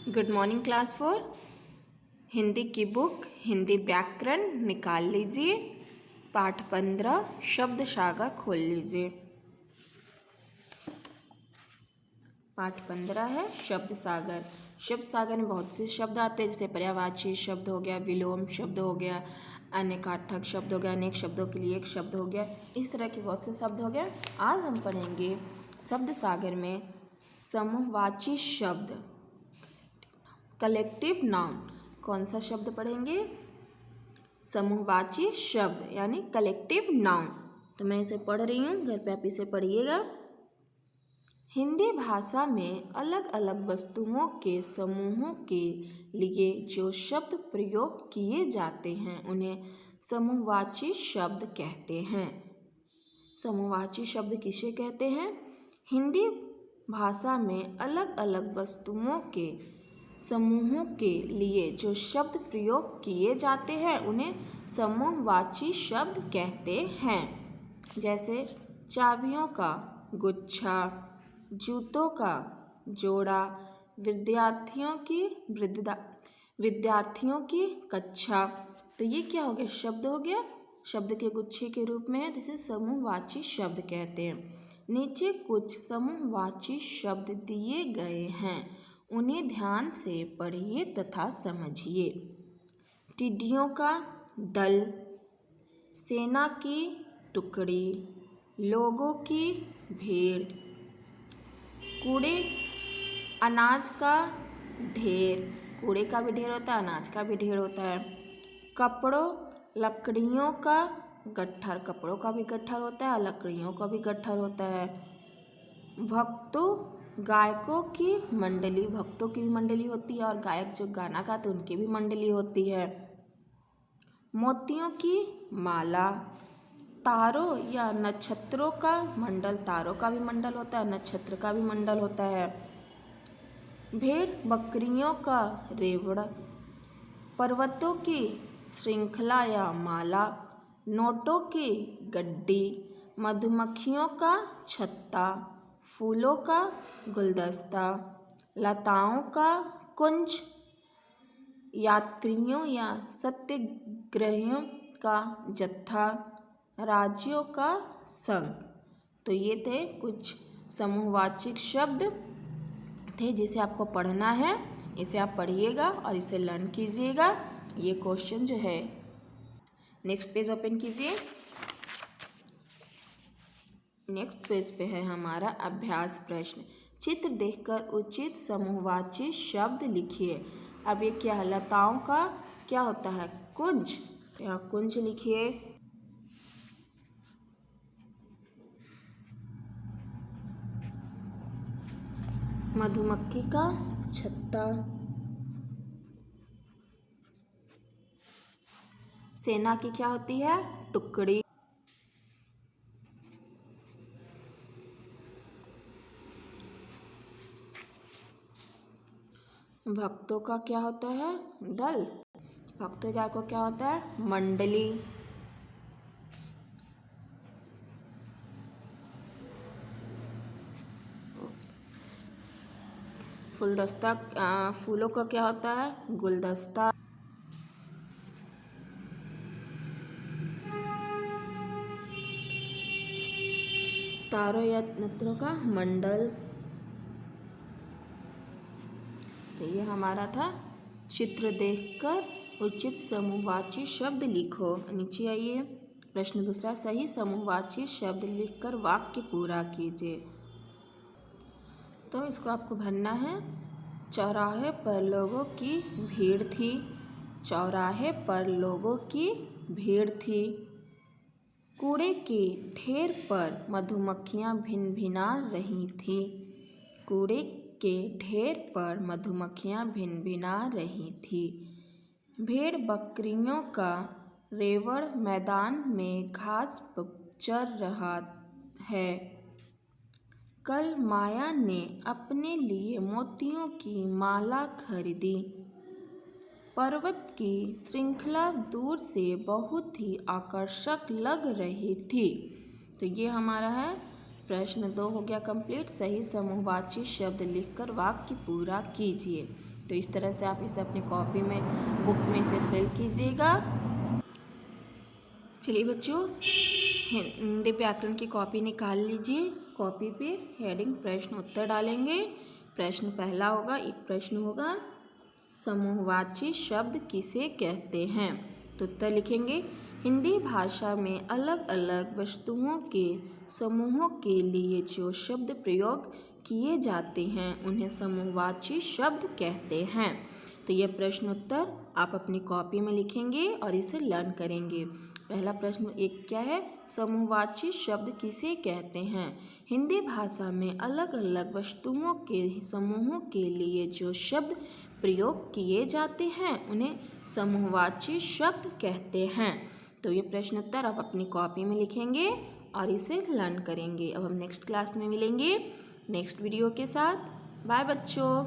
Good morning class 4। Hindi की book Hindi व्याकरण निकाल लीजिए। पाठ 15 शब्द सागर खोल लीजिए। पाठ 15 है शब्द सागर। शब्द सागर में बहुत से शब्द आते हैं, जैसे पर्यायवाची शब्द हो गया, विलोम शब्द हो गया, अनेकार्थक शब्द हो गया, अनेक शब्दों के लिए एक शब्द हो गया, इस तरह के बहुत से शब्द हो गए। आज हम पढ़ेंगे शब्द सागर में समूहवाची शब्द, कलेक्टिव नाउन। कौन सा शब्द पढ़ेंगे? समूहवाची शब्द यानी कलेक्टिव नाउन। तो मैं इसे पढ़ रही हूँ, घर पे आप इसे पढ़िएगा। हिंदी भाषा में अलग अलग वस्तुओं के समूहों के लिए जो शब्द प्रयोग किए जाते हैं उन्हें समूहवाची शब्द कहते हैं। समूहवाची शब्द किसे कहते हैं? हिंदी भाषा में अलग अलग वस्तुओं के समूहों के लिए जो शब्द प्रयोग किए जाते हैं उन्हें समूहवाची शब्द कहते हैं। जैसे चाबियों का गुच्छा, जूतों का जोड़ा, विद्यार्थियों की कक्षा। तो ये क्या हो गया? शब्द हो गया, शब्द के गुच्छे के रूप में है, जिसे समूहवाची शब्द कहते हैं। नीचे कुछ समूहवाची शब्द दिए गए हैं, उन्हें ध्यान से पढ़िए तथा समझिए। टिड्डियों का दल, सेना की टुकड़ी, लोगों की भीड़, कूड़े, अनाज का ढेर, कूड़े का भी ढेर होता है, अनाज का भी ढेर होता है। कपड़ों, लकड़ियों का गट्ठर, कपड़ों का भी गट्ठर होता है, लकड़ियों का भी गट्ठर होता है। भक्तों, गायकों की मंडली, भक्तों की भी मंडली होती है, और गायक जो गाना गाते हैं उनकी भी मंडली होती है। मोतियों की माला, तारों या नक्षत्रों का मंडल, तारों का भी मंडल होता है, नक्षत्र का भी मंडल होता है। भेड़ बकरियों का रेवड़, पर्वतों की श्रृंखला या माला, नोटों की गड्डी, मधुमक्खियों का छत्ता, फूलों का गुलदस्ता, लताओं का कुंज, यात्रियों या सत्याग्रहियों का जत्था, राज्यों का संघ। तो ये थे कुछ समूहवाचक शब्द थे जिसे आपको पढ़ना है। इसे आप पढ़िएगा और इसे लर्न कीजिएगा। ये क्वेश्चन जो है, नेक्स्ट पेज ओपन कीजिए। नेक्स्ट पेज पे है हमारा अभ्यास प्रश्न। चित्र देखकर उचित समूहवाची शब्द लिखिए। अब ये क्या है? लताओं का क्या होता है? कुंज। यहाँ कुंज लिखिए। मधुमक्खी का छत्ता। सेना की क्या होती है? टुकड़ी। भक्तों का क्या होता है? दल। भक्तों का क्या होता है? मंडली। फूलदस्ता, फूलों का क्या होता है? गुलदस्ता। तारों या नक्षत्रों का मंडल। तो ये हमारा था चित्र देखकर उचित समूहवाची शब्द लिखो। नीचे आइए। प्रश्न दूसरा, सही समूहवाची शब्द लिखकर वाक्य पूरा कीजिए। तो इसको आपको भरना है। चौराहे पर लोगों की भीड़ थी। चौराहे पर लोगों की भीड़ थी। कूड़े के ढेर पर मधुमक्खियां भिनभिना रही थीं। कूड़े के ढेर पर मधुमक्खियां भिनभिना रही थी। भेड़ बकरियों का रेवड़ मैदान में घास चर रहा है। कल माया ने अपने लिए मोतियों की माला खरीदी। पर्वत की श्रृंखला दूर से बहुत ही आकर्षक लग रही थी। तो ये हमारा है प्रश्न 2 हो गया कंप्लीट। सही समूहवाची शब्द लिखकर वाक्य पूरा कीजिए। तो इस तरह से आप इसे अपनी कॉपी में, बुक में इसे फिल कीजिएगा। चलिए बच्चों, हिंदी व्याकरण की कॉपी निकाल लीजिए। कॉपी पे हेडिंग प्रश्न उत्तर डालेंगे। प्रश्न पहला होगा, एक प्रश्न होगा, समूहवाची शब्द किसे कहते हैं? तो उत्तर लिखेंगे, हिंदी भाषा में अलग अलग वस्तुओं के समूहों के लिए जो शब्द प्रयोग किए जाते हैं उन्हें समूहवाची शब्द कहते हैं। तो यह प्रश्न उत्तर आप अपनी कॉपी में लिखेंगे और इसे लर्न करेंगे। पहला प्रश्न एक क्या है, समूहवाची शब्द किसे कहते हैं? हिंदी भाषा में अलग अलग वस्तुओं के समूहों के लिए जो शब्द प्रयोग किए जाते हैं उन्हें समूहवाची शब्द कहते हैं। तो ये प्रश्न उत्तर आप अपनी कॉपी में लिखेंगे और इसे लर्न करेंगे। अब हम नेक्स्ट क्लास में मिलेंगे नेक्स्ट वीडियो के साथ। बाय बच्चों।